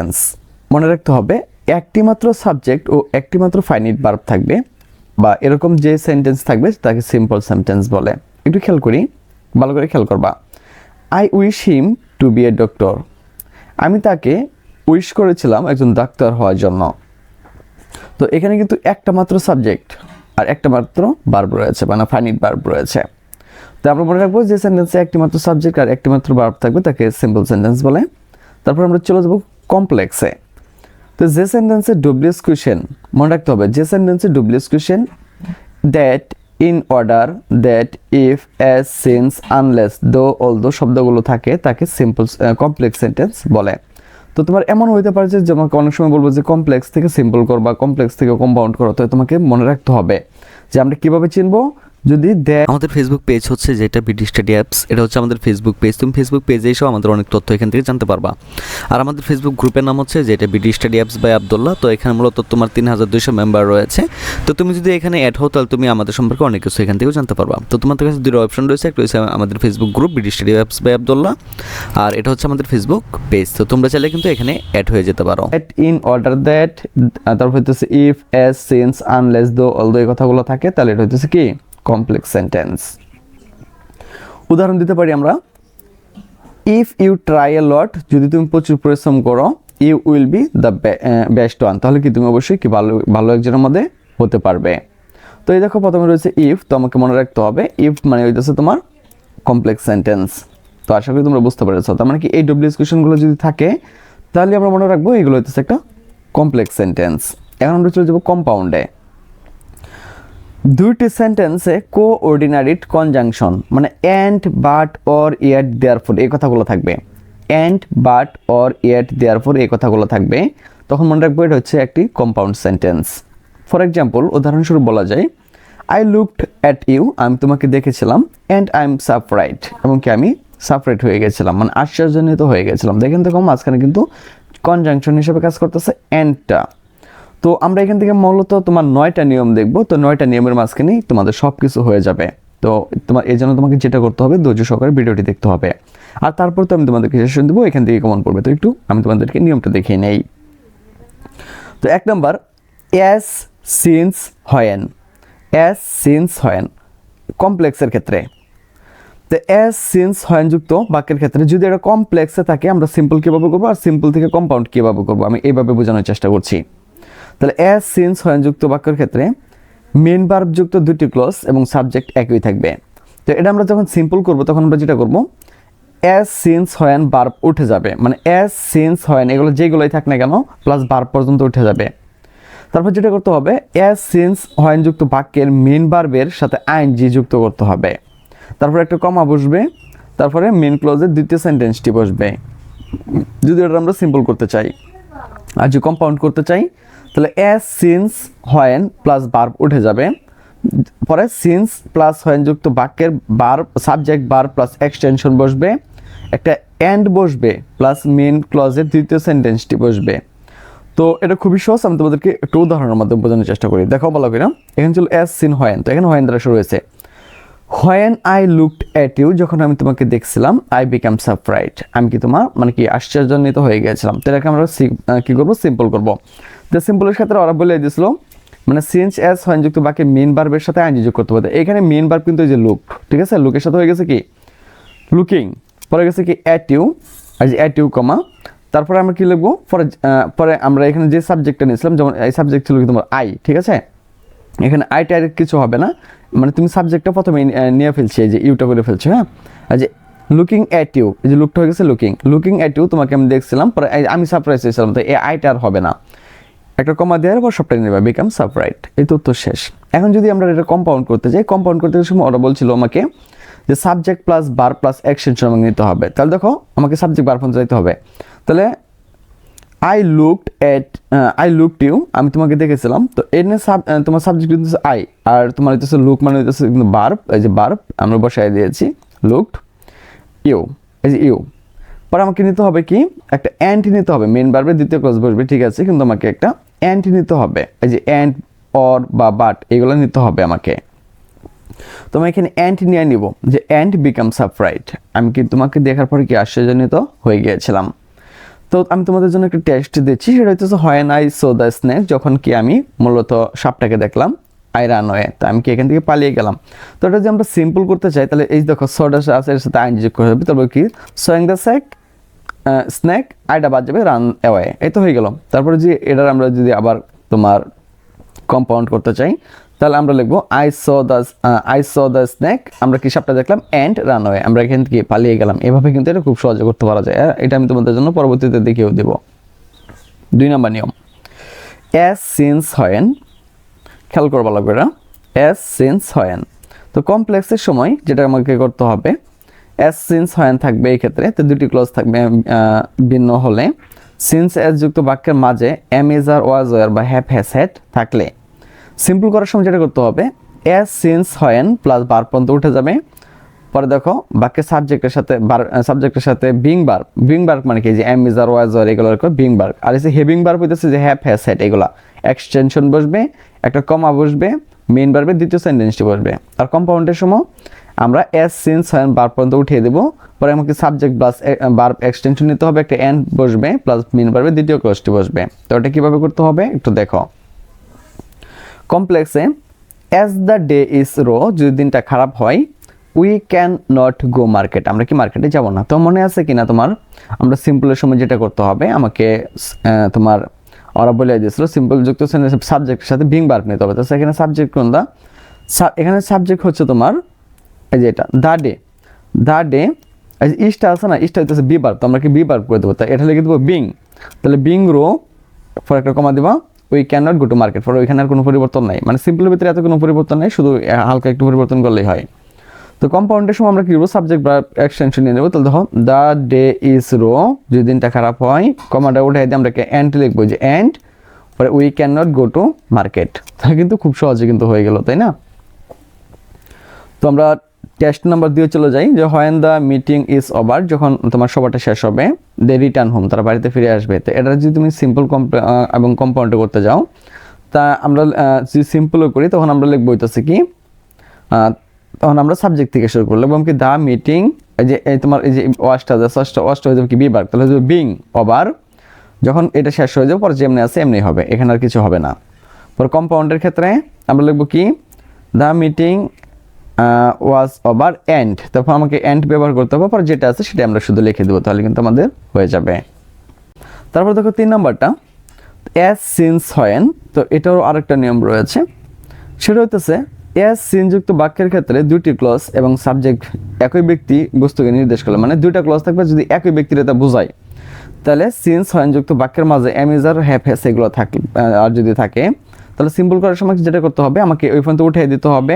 Sentence. মনে রাখতে হবে একটি মাত্র সাবজেক্ট ও একটি মাত্র ফাইনাইট ভার্ব থাকবে, বা এরকম যে সেন্টেন্স থাকবে তাকে সিম্পল সেন্টেন্স বলে। একটু খেয়াল করি, ভালো করে খেয়াল করবা। I wish him to be a doctor. আমি তাকে উইশ করেছিলাম একজন ডাক্তার হওয়ার জন্য। তো এখানে কিন্তু একটা মাত্র সাবজেক্ট আর একটা মাত্র ভার্ব রয়েছে, মানে ফাইনাইট ভার্ব রয়েছে। তো আমরা মনে রাখবো যে সেন্টেন্সে একটি মাত্র সাবজেক্ট আর একটি মাত্র ভার্ব থাকবে তাকে সিম্পল সেন্টেন্স বলে। তারপর আমরা চলে যাবো কমপ্লেক্সে। তো যে সেন্টেন্সে ডব্লিউএস কোয়েশ্চেন, মনে রাখতে হবে যে সেন্টেন্সে WS question that, in order, that, if, as, since, unless, though, although শব্দগুলো থাকে তাকে সিম্পল কমপ্লেক্স সেন্টেন্স বলে। তো তোমার এমন হইতে পারে যে তোমাকে অনেক সময় বলবো যে কমপ্লেক্স থেকে সিম্পল করবা, কমপ্লেক্স থেকে কম্পাউন্ড করো। তো তোমাকে মনে রাখতে হবে যে আমরা কিভাবে চিনবো। যদি আমাদের ফেসবুক পেজ হচ্ছে যেটা বিডি স্টাডি অ্যাপস, এটা হচ্ছে আমাদের ফেসবুক পেজ। তুমি ফেসবুক পেজে এসেও আমাদের অনেক তথ্য এখান থেকে জানতে পারবা। আর আমাদের ফেসবুক গ্রুপের নাম হচ্ছে যেটা BD study apps by Abdullah. তো এখানে মূলত তোমার 3200 মেম্বার রয়েছে। তো তুমি যদি এখানে অ্যাড হও তাহলে তুমি আমাদের সম্পর্কে অনেক কিছু এখান থেকেও জানতে পারবা। তো তোমাদের কাছে দুটো অপশন রয়েছে, একটা রয়েছে আমাদের Facebook group BD study apps by Abdullah, আর এটা হচ্ছে আমাদের ফেসবুক পেজ। তো তোমরা চাইলে কিন্তু এখানে অ্যাড হয়ে যেতে পারো। ইন অর্ডার, দ্যাট, তারপর হচ্ছে if, as, since, unless, though, although এই কথাগুলো থাকে তাহলে এটা হচ্ছে কি কমপ্লেক্স সেন্টেন্স। উদাহরণ দিতে পারি আমরা, if you try a lot, যদি তুমি প্রচুর পরিশ্রম করো, you will be the best one, তাহলে কি তুমি অবশ্যই কি ভালো একজনের মধ্যে হতে পারবে। তো এই দেখো প্রথমে রয়েছে ইফ, তো আমাকে মনে রাখতে হবে ইফ মানে হইতেছে তোমার কমপ্লেক্স সেন্টেন্স। তো আশা করি তোমরা বুঝতে পেরেছো। তার মানে কি এই ডব্লিউএস কোয়েশ্চেনগুলো যদি থাকে তাহলে আমরা মনে রাখবো এগুলো হইতেছে একটা কমপ্লেক্স সেন্টেন্স। এখন আমরা চলে যাবো কম্পাউন্ডে। দুইটি সেন্টেন্সে কোঅর্ডিনারিট কনজাংশন মানে and, but, or, yet, therefore এই কথাগুলো থাকবে। And, but, or, yet, therefore এই কথাগুলো থাকবে, তখন মনে রাখবো এটা হচ্ছে একটি কম্পাউন্ড সেন্টেন্স। ফর এক্সাম্পল, উদাহরণস্বরূপ বলা যায় আই লুকড অ্যাট ইউ, আমি তোমাকে দেখেছিলাম, অ্যান্ড আই এম সারপ্রাইজড, এবং কি আমি সারপ্রাইজড হয়ে গেছিলাম, মানে আশ্চর্যান্বিত হয়ে গেছিলাম। দেখেন তো মাঝখানে কিন্তু কনজাংশন হিসেবে কাজ করতেছে অ্যান্ডটা। তো আমরা এখান থেকে মূলত তোমার 9টা নিয়ম দেখব। তো 9টা নিয়মের মাঝখানেই তোমাদের সব কিছু হয়ে যাবে। তো তোমার এই জন্য তোমাকে যেটা করতে হবে ধৈর্য সহকারে ভিডিওটি দেখতে হবে। আর তারপর তো আমি তোমাদেরকে সেশন দেবো, এখান থেকে কমন পড়বে। তো একটু আমি তোমাদেরকে নিয়মটা দেখিয়ে নেই। তো 1 নম্বর, as, since, when. As, since, when কমপ্লেক্সের ক্ষেত্রে। তো অ্যাজ, সিন্স, হোয়েন যুক্ত বাক্যের ক্ষেত্রে যদি এটা কমপ্লেক্সে থাকে আমরা সিম্পল কীভাবে করবো আর সিম্পল থেকে কম্পাউন্ড কীভাবে করবো আমি এইভাবে বোঝানোর চেষ্টা করছি। তাহলে অ্যাজ, সিন্স, হোয়েন যুক্ত বাক্যের ক্ষেত্রে মেন ভার্ব যুক্ত দুটি ক্লজ এবং সাবজেক্ট একই থাকবে। তো এটা আমরা যখন সিম্পল করব তখন আমরা যেটা করব, অ্যাজ, সিন্স, হোয়েন ভার্ব উঠে যাবে, মানে অ্যাজ, সিন্স, হোয়েন এগুলো যেগুলোই থাক না কেন প্লাস ভার্ব পর্যন্ত উঠে যাবে। তারপর যেটা করতে হবে, অ্যাজ, সিন্স, হোয়েন যুক্ত বাক্যের মেন ভার্বের সাথে আইএনজি যুক্ত করতে হবে। তারপর একটা কমা বসবে, তারপরে মেন ক্লজের দ্বিতীয় সেন্টেন্সটি বসবে, যদি এটা আমরা সিম্পল করতে চাই। আর যদি কম্পাউন্ড করতে চাই তাহলে as, since, when plus verb উঠে যাবে, পরে সিন্স প্লাস হোয়েন যুক্ত বাক্যের verb subject verb plus extension বসবে, একটা অ্যান্ড বসবে প্লাস মেন ক্লজের দ্বিতীয় সেন্টেন্সটি বসবে। তো এটা খুবই সহজ, আমি তোমাদেরকে একটু উদাহরণের মাধ্যমে বোঝানোর চেষ্টা করি। দেখো ভালো করে, এখানে ছিল অ্যাজ, সিন, হোয়েন। তো এখানে হোয়েন দ্বারা শুরু হয়েছে। When I looked at you, যখন আমি তোমাকে দেখছিলাম, আই বিকাম সারপ্রাইজড, আমি কি তোমার মানে কি আশ্চর্যান্বিত হয়ে গেছিলাম। তো এটাকে আমরা কি করবো, সিম্পল করবো। তো সিম্পলের ক্ষেত্রে ওরা বলে দিয়েছিল মানে সিন্স, অ্যাজ, হোয়েন যুক্ত বাক্যে মেন ভার্বের সাথে আইএনজি যোগ করতে হবে। এখানে মেন ভার্ব কিন্তু এই যে লুক, ঠিক আছে, লুকের সাথে হয়ে গেছে কি লুকিং, পরে গেছে কি অ্যাট ইউ, আর যে অ্যাট ইউ কমা, তারপরে আমরা কি লিখবো পরে আমরা এখানে যে সাবজেক্টটা নিয়েছিলাম, যেমন এই সাবজেক্ট ছিল কি তোমার আই, ঠিক আছে, এখানে আইটা আর কিছু হবে না, মানে তুমি সাবজেক্টটা প্রথমে নিয়ে ফেলছি, এই যে ইউটা করে ফেলছো। হ্যাঁ, আর যে লুকিং অ্যাট ইউ, এই যে লুকটা হয়ে গেছে লুকিং অ্যাট ইউ, তোমাকে আমি দেখছিলাম, পরে আমি সারপ্রাইজ হয়েছিলাম, তো এই আইটা আর হবে না, একটা কমা দেওয়ার পর সবটাই নেবে, বিকাম সারপ্রাইজড। এই তো উত্তর শেষ। এখন যদি আমরা এটা কম্পাউন্ড করতে যাই, কম্পাউন্ড করতে সময় ওরা বলছিল আমাকে যে subject plus verb plus extension আমাকে নিতে হবে। তাহলে দেখো আমাকে সাবজেক্ট ভার্ব ফোন যাইতে হবে। তাহলে আই লুকড ইউ, আমি তোমাকে দেখেছিলাম। তো এনে তোমার সাবজেক্ট হচ্ছে আই, আর তোমার হচ্ছে লুক মানে হচ্ছে কিন্তু ভার্ব, এই যে ভার্ব আমরা বসাই দিয়েছি লুকড ইউ, এই যে ইউ। পরে আমাকে নিতে হবে কি একটা অ্যান্ড নিতে হবে, মেন ভার্বের দ্বিতীয় ক্লজ বসবে, ঠিক আছে, কিন্তু আমাকে একটা অ্যান্ড নিতে হবে, এই যে অ্যান্ড, অর বা বাট এগুলো নিতে হবে আমাকে। তো আমি এখানে অ্যান্ড নিয়ে নিব যে অ্যান্ড বিকাম সারপ্রাইজড, আমি কি তোমাকে দেখার পরে কি আশ্চর্যান্বিত হয়ে গিয়েছিলাম। তো আমি তোমাদের জন্য একটা টেস্ট দিচ্ছি, সেটা হচ্ছে when I so the snake, যখন কি আমি মূলত সাপটাকে দেখলাম, আই রান ওয়ে, তো আমি কি এখান থেকে পালিয়ে গেলাম। তো এটা যদি আমরা সিম্পল করতে চাই তাহলে এই দেখো সোটা আছে, এর সাথে আইন যোগ করতে হবে, তারপর কি সোয়িং দ্য স্নেক, আইটা বাদ যাবে, রান অ্যাওয়ে, এই তো হয়ে গেল। তারপরে যে এটার আমরা যদি আবার তোমার কম্পাউন্ড করতে চাই তাহলে আমরা লিখবো আই সো দ্য স্নেক, আমরা কি সাপটা দেখলাম, অ্যান্ড রান অ্যাওয়ে, আমরা এখান থেকে পালিয়ে গেলাম। এভাবে কিন্তু এটা খুব সহজে করতে পারা যায়। এটা আমি তোমাদের জন্য পরবর্তীতে দেখিয়েও দেব। 2 নম্বর নিয়ম, অ্যাজ সিন্স হোয়েন, খেয়াল করবা লাগবে এটা, অ্যাজ সিন্স হোয়েন। তো কমপ্লেক্সের সময় যেটা আমাকে করতে হবে, অ্যাজ সিন্স হোয়েন থাকবে এই ক্ষেত্রে, তো দুটি ক্লজ থাকবে ভিন্ন হলে। সিন্স অ্যাজ যুক্ত বাক্যের মাঝে am is are was were বা হ্যাভ হ্যাজ হ্যাড থাকলে, সিম্পল করার সময় যেটা করতে হবে, অ্যাজ সিন্স হোয়েন প্লাস বার পর্যন্ত উঠে যাবে। পরে দেখো বাক্যের সাবজেক্টের সাথে বিং বার্ব মানে কি, যে am is are was were এগুলো বিং বার্ব, আর এই যে হেভিং বার্ব হইতেছে যে হ্যাভ হ্যাজ হ্যাড, এগুলা এক্সটেনশন বসবে, একটা কমা বসবে, মেইন বার্বের দ্বিতীয় সেন্টেন্সটি বসবে। আর কম্পাউন্ডের সময় আমরা অ্যাজ সিন্স হোয়েন বার্ব পর্যন্ত উঠিয়ে দেবো। পরে আমাকে সাবজেক্ট প্লাস বার্ব এক্সটেনশন নিতে হবে, একটা এন্ড বসবে প্লাস মেইন বার্বের দ্বিতীয় ক্লজটি বসবে। তো এটা কীভাবে করতে হবে একটু দেখো। কমপ্লেক্সে as the day is raw, যদি দিনটা খারাপ হয়, we can not go market, আমরা কি মার্কেটে যাব না। তো মনে আছে কিনা তোমার, আমরা সিম্পলের সময় যেটা করতে হবে, আমাকে তোমার ওরা বলে দিয়েছিল সিম্পল যুক্ত সাবজেক্টের সাথে বিং বার্ব নিতে হবে। তো সেখানে সাবজেক্ট কোনটা, এখানে সাবজেক্ট হচ্ছে তোমার এই যে এটা দ্য ডে, ইস্টটা আছে না, ইস্টটা হইতেছে বি বার্ব, তো আমরা কি বি বার্ব করে দেবো, তাই এটা লিখে দেবো বিং, তাহলে বিং রো ফর একটা কমা দিবা, we can not go to market, for ওইখানে আর কোনো পরিবর্তন নাই, মানে সিম্পলের ভিতরে এত কোনো পরিবর্তন নেই, শুধু হালকা একটু পরিবর্তন করলেই হয়। তো কম্পাউন্ডের সময় আমরা কি করবো, সাবজেক্ট বা এক্সটেনশন নিয়ে নেবো। তাহলে দেখো দ্য ডে ইজ রো, যদি দিনটা খারাপ হয়, কমাটা উঠে দিয়ে আমরা এন্ড লিখবো, যে এন্ড পরে we can not go to market. তাহলে কিন্তু খুব সহজে কিন্তু হয়ে গেল, তাই না। তো আমরা টেস্ট নাম্বার 2 চলে যাই, যে when the meeting is over, যখন তোমার সভাটা শেষ হবে, দে রিটার্ন হোম, তারা বাড়িতে ফিরে আসবে। তো এটা যদি তুমি সিম্পল এবং কম্পাউন্ডে করতে যাও, তা আমরা যদি সিম্পলও করি তখন আমরা লিখবো হইতেছে কি, তখন আমরা সাবজেক্ট থেকে শুরু করলাম, এবং কি দ্য মিটিং, এই যে তোমার এই যে ওয়াশটা হয়ে যাবে কি বি বার্ব, তাহলে হয়ে যাবে বিং ওভার, যখন এটা শেষ হয়ে যাবে পরে যেমনি আছে এমনি হবে, এখানে আর কিছু হবে না। পরে কম্পাউন্ডের ক্ষেত্রে আমরা লিখবো কি, the meeting was over and, তখন আমাকে এন্ড ব্যবহার করতে হবে, পরে যেটা আছে সেটা আমরা শুধু লিখে দেবো, তাহলে কিন্তু আমাদের হয়ে যাবে। তারপর দেখো 3 নাম্বারটা, অ্যাজ সিন্স হোয়েন। তো এটারও আরেকটা নিয়ম রয়েছে, সেটা হইতেছে অ্যাজ সিন যুক্ত বাক্যের ক্ষেত্রে দুটি ক্লজ এবং সাবজেক্ট একই ব্যক্তি বস্তুকে নির্দেশ করলে, মানে দুইটা ক্লজ থাকবে, যদি একই ব্যক্তির এটা বোঝায়, তাহলে সিন্স হোয়েন যুক্ত বাক্যের মাঝে am is are have has এগুলো থাকে, আর যদি থাকে তাহলে সিম্পল করার সময় যেটা করতে হবে, আমাকে ওই পর্যন্ত উঠিয়ে দিতে হবে,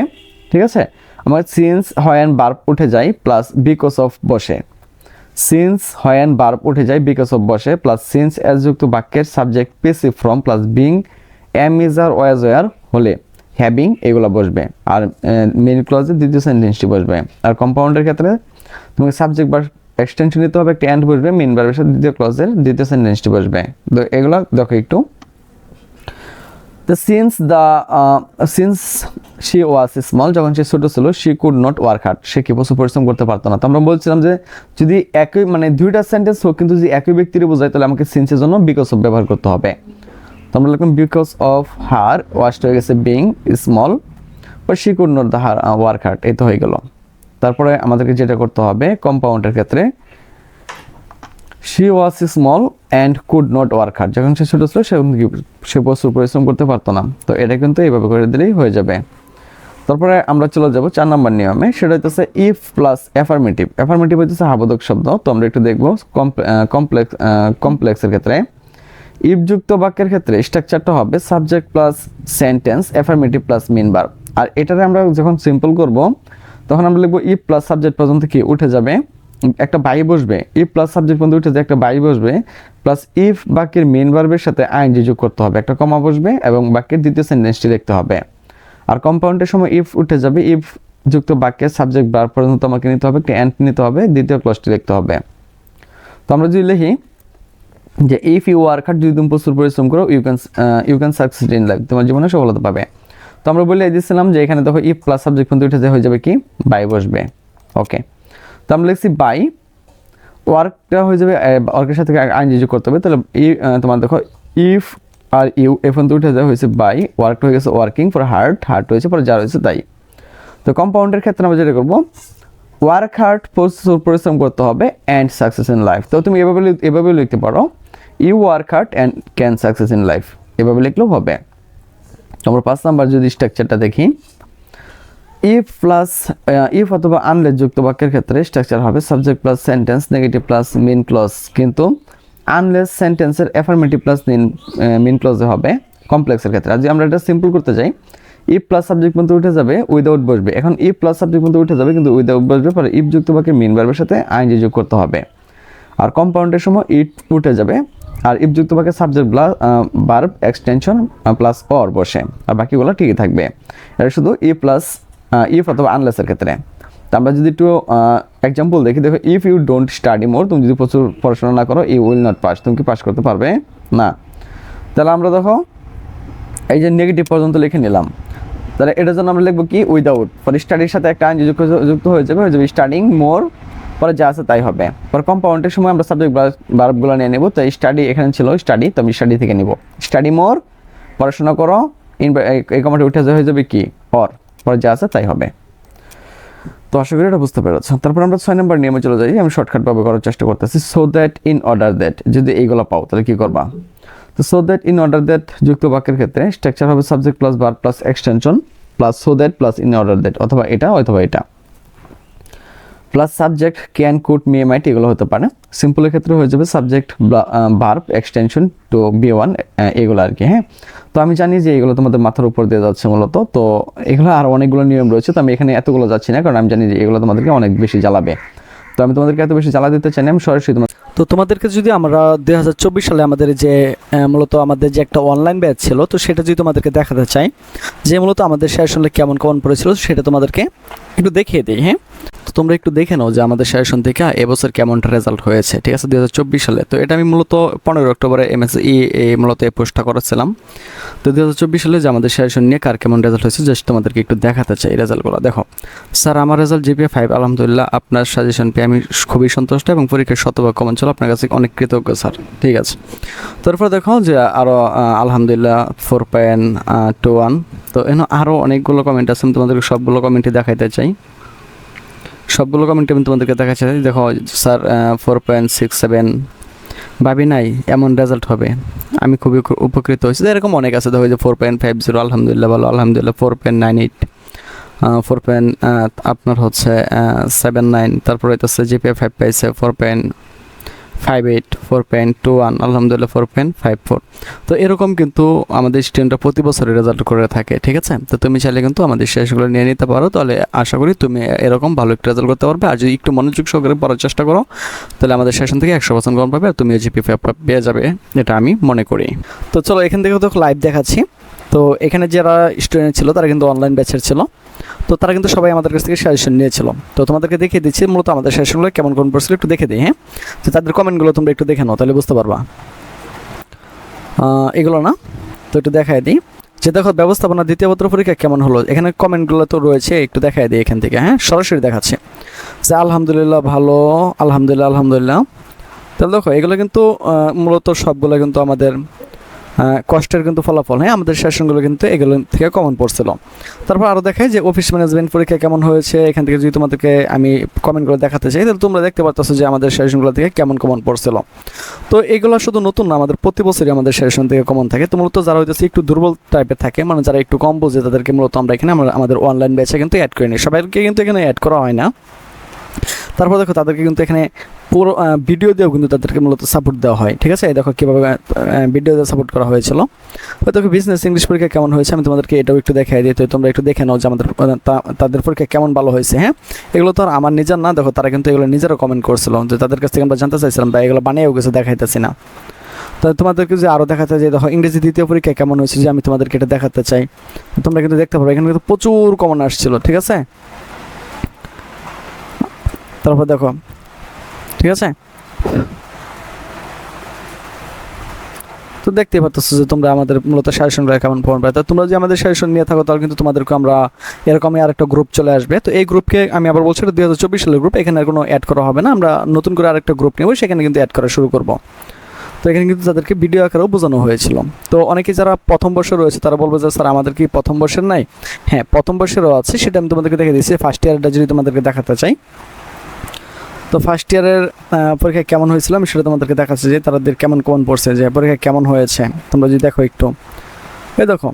ঠিক আছে। আমার সিন্স হোয়েন বার্ব উঠে যায় প্লাস বিকজ অফ বসে, সিন্স হোয়েন বার্ব উঠে যায় বিকজ অফ বসে প্লাস সিন্স অ্যাজ যুক্ত বাক্যের subject passive form plus being am is are was were হলে হ্যাভিং এগুলো বসবে, আর মেইন ক্লজের দ্বিতীয় সেন্টেন্সটি বসবে। আর কম্পাউন্ডের ক্ষেত্রে তোমাকে সাবজেক্ট বা এক্সটেনশন নিতে হবে, একটা এন্ড বসবে, মেইন ভার্বের সাথে দ্বিতীয় ক্লজের দ্বিতীয় সেন্টেন্সটি বসবে। তো এগুলো দেখো একটু। তো সিন্স শি ওয়াজ স্মল, যখন সে ছোটো ছিল, she could not work hard, সে কি প্রচুর পরিশ্রম করতে পারতো না। তো আমরা বলছিলাম যে যদি একই মানে দুইটা সেন্টেন্স হোক কিন্তু যদি একই ব্যক্তির বোঝায়, তাহলে আমাকে সিন্সের জন্য বিকজ অফ ব্যবহার করতে হবে। তো আমরা লিখলাম বিকজ অফ হার ওয়াজটা হয়ে গেছে being small, but she could not the work hard, এই তো হয়ে গেল। তারপরে আমাদেরকে যেটা করতে হবে কম্পাউন্ডের ক্ষেত্রে, she was small and could not work hard, যখন সে ছোটো ছিল সে প্রচুর পরিশ্রম করতে পারতো না। তো এটা কিন্তু এইভাবে করে দিলেই হয়ে যাবে। তারপরে আমরা চলে যাব 4 নম্বর নিয়মে, সেটা হইতেছে ইফ প্লাস অ্যাফার্মেটিভ। অ্যাফার্মেটিভ হইতেছে হাবোধক শব্দ, তো আমরা একটু দেখবো কমপ্লেক্সের ক্ষেত্রে। ইফ যুক্ত বাক্যের ক্ষেত্রে স্ট্রাকচারটা হবে subject plus sentence, affirmative plus main verb. আর এটারে আমরা যখন সিম্পল করব তখন আমরা লিখবো ইফ প্লাস সাবজেক্ট পর্যন্ত কি উঠে যাবে, একটা বাই বসবে, ইফ প্লাস সাবজেক্ট পর্যন্ত উঠে যায় একটা বাই বসবে, প্লাস ইফ বাক্যের মেইন ভার্বের সাথে আইএনজি যোগ করতে হবে, একটা কমা বসবে এবং বাক্যের দ্বিতীয় সেন্টেন্সটি লিখতে হবে। আর কম্পাউন্ডের সময় ইফ উঠে যাবে, ইফ যুক্ত বাক্যের সাবজেক্ট ভার্ব পর্যন্ত আমাকে নিতে হবে, একটা এন্ড নিতে হবে, দ্বিতীয় ক্লজটি লিখতে হবে। তো আমরা যদি লিখি যে ইফ ইউ ওয়ার্ক হার্ড, যদি তুমি প্রচুর পরিশ্রম করো, you can succeed in life, তোমার জীবনে সফলতা পাবে। তো আমরা বলে দিয়েছিলাম যে এখানে দেখো ইফ প্লাস সাবজেক্ট পর্যন্ত উঠে হয়ে যাবে কি বাই বসবে। ওকে, তো আমরা লিখছি বাই ওয়ার্কটা হয়ে যাবে, ওয়ার্কের সাথে আইএনজি যোগ করতে হবে। তাহলে তোমার দেখো ইফ আর ইউ এখন তো উঠে যাওয়া হয়েছে বাই, ওয়ার্কটা হয়ে গেছে ওয়ার্কিং, পরে হার্ট হয়েছে, পরে যার হয়েছে তাই। তো কম্পাউন্ডের ক্ষেত্রে আমরা যেটা করবো, ওয়ার্ক হার্ড, পরিশ্রম করতে হবে, অ্যান্ড সাকসেস ইন লাইফ। তো তুমি এভাবে লিখতে পারো, you work hard and can success in life, এভাবে লিখলেও হবে। আমরা 5 নাম্বার যদি স্ট্রাকচারটা দেখি, ইফ প্লাস ইফ অথবা আনলেস যুক্ত বাক্যের ক্ষেত্রে স্ট্রাকচার হবে subject plus sentence, negative plus main clause. কিন্তু আনলেস সেন্টেন্সের অ্যাফার্মেটিভ প্লাস মেইন ক্লজে হবে কমপ্লেক্সের ক্ষেত্রে। আর যদি আমরা এটা সিম্পল করতে যাই, ইফ প্লাস সাবজেক্ট পর্যন্ত উঠে যাবে, উইদাউট বসবে। এখন ইফ প্লাস সাবজেক্ট পর্যন্ত উঠে যাবে কিন্তু উইদাউট বসবে, পরে ইফ যুক্ত বাক্যের মেইন ভার্বের সাথে আইএনজি যোগ করতে হবে। আর কম্পাউন্ডের সময় ইট উঠে যাবে, আর ইফ যুক্ত বাক্যে subject verb extension plus or বসে, আর বাকিগুলো ঠিকই থাকবে। এটা শুধু ইফ অথবা আনলেসের ক্ষেত্রে। তো আমরা যদি একটু এক্সাম্পল দেখি, দেখো if you don't study more, তুমি যদি প্রচুর পড়াশোনা না করো, ইউ উইল নট পাস, তুমি কি পাস করতে পারবে না। তাহলে আমরা দেখো এই যে নেগেটিভ পর্যন্ত লিখে নিলাম, তাহলে এটার জন্য আমরা লিখবো কি, উইদাউট, পরে স্টাডির সাথে একটা আইএনজি যুক্ত হয়ে যাবে স্টাডিং মোর, পরে যা আছে তাই হবে। পরে কম্পাউন্ডের সময় আমরা সাবজেক্ট ভার্বগুলো নিয়ে নেব। তো স্টাডি এখানে ছিল স্টাডি, তো আমি স্টাডি থেকে নিব স্টাডি মোর, পড়াশোনা করো, এই কমান্ডে উঠে হয়ে যাবে কি, অর, পরে যা আছে তাই হবে। তো আশা করি এটা বুঝতে পেরেছ। তারপর আমরা 6 নম্বর নিয়মে চলে যাই, আমি শর্টকাটভাবে করার চেষ্টা করতেছি। So that, in order that, যদি এইগুলো পাও তাহলে কি করবা। তো so that, in order that যুক্ত বাক্যের ক্ষেত্রে স্ট্রাকচার হবে subject plus verb plus extension plus so that plus in order that, অথবা এটা অথবা এটা, plus subject can, could, may, might, এগুলো হতে পারে। সিম্পলের ক্ষেত্রে হয়ে যাবে subject verb extension to V one, এগুলো আর কি। হ্যাঁ, তো আমি জানি যে এগুলো তোমাদের মাথার উপর দিয়ে যাচ্ছে মূলত, তো এগুলো আর অনেকগুলো নিয়ম রয়েছে, তো আমি এখানে এতগুলো যাচ্ছি না, কারণ আমি জানি যে এগুলো তোমাদেরকে অনেক বেশি জ্বালাবে। তো আমি তোমাদেরকে এত বেশি জ্বালা দিতে চাই না, আমি সরাসরি তো তোমাদেরকে যদি আমরা 2024 সালে আমাদের যে মূলত আমাদের যে একটা অনলাইন ব্যাচ ছিল, তো সেটা যদি তোমাদেরকে দেখাতে চাই, যে মূলত আমাদের সেশনে কেমন পড়েছিল, সেটা তোমাদেরকে একটু দেখিয়ে দিই। হ্যাঁ, তো তোমরা একটু দেখে নাও যে আমাদের সেশন থেকে এবছর কেমন রেজাল্ট হয়েছে, ঠিক আছে, 2024 সালে। তো এটা আমি মূলত 15 অক্টোবরে MSE মূলত এই পোস্টটা করেছিলাম। তো 2024 সালে যে আমাদের সেশন নিয়ে কার কেমন রেজাল্ট হয়েছে, জাস্ট তোমাদেরকে একটু দেখাতে চাই রেজাল্টগুলো। দেখো স্যার, আমার রেজাল্ট জিপিএ 5, আলহামদুলিল্লাহ, আপনার সাজেশন পেয়ে আমি খুবই সন্তুষ্ট এবং পরীক্ষার শতভাগ কমন ছিল, আপনার কাছে অনেক কৃতজ্ঞ স্যার। ঠিক আছে, তারপর দেখো যে আরও আলহামদুলিল্লাহ 4.21। তো এখানে আরও অনেকগুলো কমেন্ট আছে, আমি তোমাদেরকে সবগুলো কমেন্টই দেখাইতে চাই, সবগুলো কমেন্ট আমি তোমাদেরকে দেখাচ্ছি। দেখো স্যার 4.67, ভাবি নাই এমন রেজাল্ট হবে, আমি খুবই উপকৃত হয়েছি। এরকম অনেক আছে, দেখো যে 4.50, আলহামদুলিল্লাহ ভালো, আলহামদুলিল্লাহ 4.98, আপনার হচ্ছে 79, তারপরে হইতেছে জিপিএ 5 পাইছে 4.58, 4.21, আলহামদুলিল্লাহ 4.54। তো এরকম কিন্তু আমাদের স্টুডেন্টরা প্রতি বছর রেজাল্ট করে থাকে, ঠিক আছে। তো তুমি চাইলে কিন্তু আমাদের শেষগুলো নিয়ে নিতে পারো, তাহলে আশা করি তুমি এরকম ভালো একটা রেজাল্ট করতে পারবে। আর যদি একটু মনোযোগ সহকারে পড়ার চেষ্টা করো, তাহলে আমাদের সেশন থেকে 100% কম পাবে, আর তুমিও জিপিএ পেয়ে যাবে, এটা আমি মনে করি। তো চলো এখান থেকে তো লাইভ দেখাচ্ছি। তো এখানে যারা স্টুডেন্ট ছিল তারা কিন্তু অনলাইন ব্যাচের ছিল, তো তারা কিন্তু সবাই আমাদের কাছ থেকে সাজেশন নিয়েছিল। তো তোমাদেরকে দেখিয়ে দিচ্ছি মূলত আমাদের সেশনগুলো কেমন কোন পড়ছিল, একটু দেখে দিই। হ্যাঁ, তো তাদের কমেন্টগুলো তোমরা একটু দেখে নাও, তাহলে বুঝতে পারবা। এগুলো না, তো একটু দেখায় দিই যে দেখো ব্যবস্থাপনা দ্বিতীয় পত্র পরীক্ষা কেমন হলো, এখানে কমেন্টগুলো তো রয়েছে, একটু দেখায় দিই এখান থেকে। হ্যাঁ, সরাসরি দেখাচ্ছে যে আলহামদুলিল্লাহ ভালো, আলহামদুলিল্লাহ, আলহামদুলিল্লাহ। তাহলে দেখো এগুলো কিন্তু মূলত সবগুলো কিন্তু আমাদের কষ্টের কিন্তু ফলাফল। হ্যাঁ, আমাদের সেশনগুলো কিন্তু এগুলো থেকে কমন পড়ছিল। তারপর আরও দেখায় যে অফিস ম্যানেজমেন্ট পরীক্ষা কেমন হয়েছে, এখান থেকে যদি তোমাদেরকে আমি কমেন্টগুলো দেখাতে চাই, তাহলে তোমরা দেখতে পারতেছো যে আমাদের সেশনগুলো থেকে কেমন কমন পড়ছিল। তো এগুলো শুধু নতুন না, আমাদের প্রতি বছরই আমাদের সেশন থেকে কমন থাকে। তো মূলত যারা হইতেছে একটু দুর্বল টাইপের থাকে, মানে যারা একটু কম বোঝে, তাদেরকে মূলত আমরা এখানে আমাদের অনলাইন ব্যাচে কিন্তু অ্যাড করে নিই, সবাইকে কিন্তু এখানে অ্যাড করা হয় না। তারপর দেখো তাদেরকে কিন্তু এখানে পুরো ভিডিও দিয়েও কিন্তু তাদেরকে মূলত সাপোর্ট দেওয়া হয়, ঠিক আছে। দেখো কীভাবে ভিডিও দিয়ে সাপোর্ট করা হয়েছিল। দেখো বিজনেস ইংলিশ পরীক্ষা কেমন হয়েছে, আমি তোমাদেরকে এটাও একটু দেখাই দিই, তো তোমরা একটু দেখে নাও যে আমাদের তাদের পরীক্ষা কেমন ভালো হয়েছে। হ্যাঁ, এগুলো তো আর আমার নিজের না, দেখো তারা কিন্তু এগুলো নিজেরও কমেন্ট করছিল, যে তাদের কাছ থেকে আমরা জানতে চাইছিলাম, বা এগুলো বানিয়েও কিছু দেখাইতেছি না। তো তোমাদেরকে যে আরও দেখাতে চাই, দেখো ইংরেজি দ্বিতীয় পরীক্ষা কেমন হয়েছে, যে আমি তোমাদেরকে এটা দেখাতে চাই, তোমরা কিন্তু দেখতে পারো এখানে কিন্তু প্রচুর কমন আসছিল, ঠিক আছে। তারপর দেখো, ঠিক আছে, তো দেখতেই পাচ্ছ যে তোমরা আমাদের মূলত সাজেশনগুলো কেমন পাওয়া যায়। তো তোমরা যদি আমাদের সাজেশন নিয়ে থাকো তাহলে কিন্তু তোমাদেরকে আমরা এরকমই আরেকটা গ্রুপ চলে আসবে। তো এই গ্রুপকে আমি আবার বলছি, এটা 2024 সালের গ্রুপ, এখানে আর কোনো অ্যাড করা হবে না, আমরা নতুন করে আরেকটা গ্রুপ নেব, সেখানে কিন্তু অ্যাড করা শুরু করব। তো এখানে কিন্তু তাদেরকে ভিডিও আকারেও বোঝানো হয়েছিল। তো অনেকে যারা প্রথম বর্ষে রয়েছে তারা বলবে যে স্যার আমাদের কি প্রথম বর্ষের নাই? হ্যাঁ, প্রথম বর্ষেরও আছে, সেটা আমি তোমাদেরকে দেখে দিচ্ছি। ফার্স্ট ইয়ারটা যদি তোমাদেরকে দেখাতে চাই, তো ফার্স্ট ইয়ারের পরীক্ষা কেমন হয়েছিল আমি সেটা তোমাদেরকে দেখাচ্ছি, যে তাদের কেমন কমন পড়ছে, যে পরীক্ষা কেমন হয়েছে। তোমরা যদি দেখো একটু, এই দেখো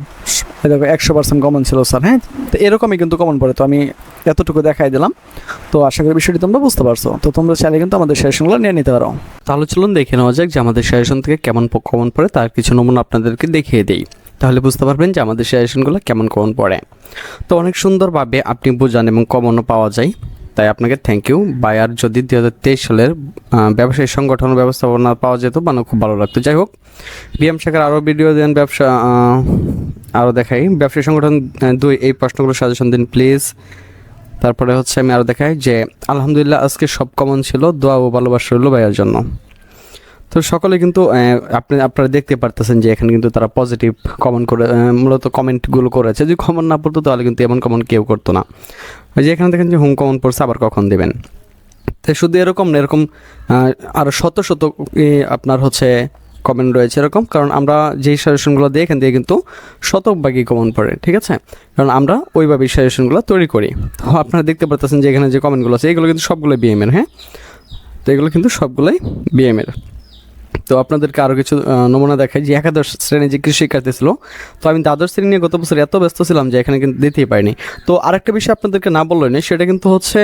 100% কমন ছিল স্যার। হ্যাঁ, তো এরকমই কিন্তু কমন পড়ে। তো আমি এতটুকু দেখাই দিলাম। তো আশা করি বিষয়টি তোমরা বুঝতে পারছো। তো তোমরা চাইলে কিন্তু আমাদের সাজেশনগুলো নিয়ে নিতে পারো। তাহলে চলুন দেখে নেওয়া যাক যে আমাদের সাজেশন থেকে কেমন কমন পড়ে, তার কিছু নমুনা আপনাদেরকে দেখিয়ে দিই। তাহলে বুঝতে পারবেন যে আমাদের সাজেশনগুলো কেমন কমন পড়ে। তো অনেক সুন্দরভাবে আপনি বোঝান এবং কমনও পাওয়া যায়, তাই আপনাকে থ্যাংক ইউ। বায়ার যদি 2023 সালের ব্যবসায়ী সংগঠন ব্যবস্থাপনা পাওয়া যেত মানে খুব ভালো লাগতো। যাই হোক, বিএম শাখার আরও ভিডিও দেন, ব্যবসা আরও দেখাই ব্যবসায়ী সংগঠন 2 এই প্রশ্নগুলো সাজেশন দিন প্লিজ। তারপরে হচ্ছে আমি আরও দেখাই যে আলহামদুলিল্লাহ আজকে সব কমন ছিল, দোয়া ও ভালোবাসা রইল ভাইয়ার জন্য। তো সকলে কিন্তু আপনারা দেখতে পারতেছেন যে এখানে কিন্তু তারা পজিটিভ কমেন্ট করে মূলত কমেন্টগুলো করেছে। যদি কমন না পড়তো তাহলে কিন্তু এমন কমন কেউ করতো না। ওই যে এখানে দেখেন যে হোম কমন পড়ছে, আবার কখন দেবেন। তাই শুধু এরকম না, এরকম আরও শত শত আপনার হচ্ছে কমেন্ট রয়েছে এরকম, কারণ আমরা যেই সাজেশনগুলো দিই এখান থেকে কিন্তু শতভাগই কমন পড়ে, ঠিক আছে? কারণ আমরা ওইভাবেই সাজেশনগুলো তৈরি করি। তো আপনারা দেখতে পারতেছেন যে এখানে যে কমেন্টগুলো আছে এগুলো কিন্তু সবগুলোই বিএমের। হ্যাঁ, তো এগুলো কিন্তু সবগুলোই বিএমের। তো আপনাদেরকে আরও কিছু নমুনা দেখাই যে একাদশ শ্রেণী যে কৃষি শিক্ষার্থী ছিল, তো আমি দ্বাদশ শ্রেণী নিয়ে গত বছর এত ব্যস্ত ছিলাম যে এখানে কিন্তু দিতেই পারিনি। তো আরেকটা বিষয় আপনাদেরকে না বললেই না, সেটা কিন্তু হচ্ছে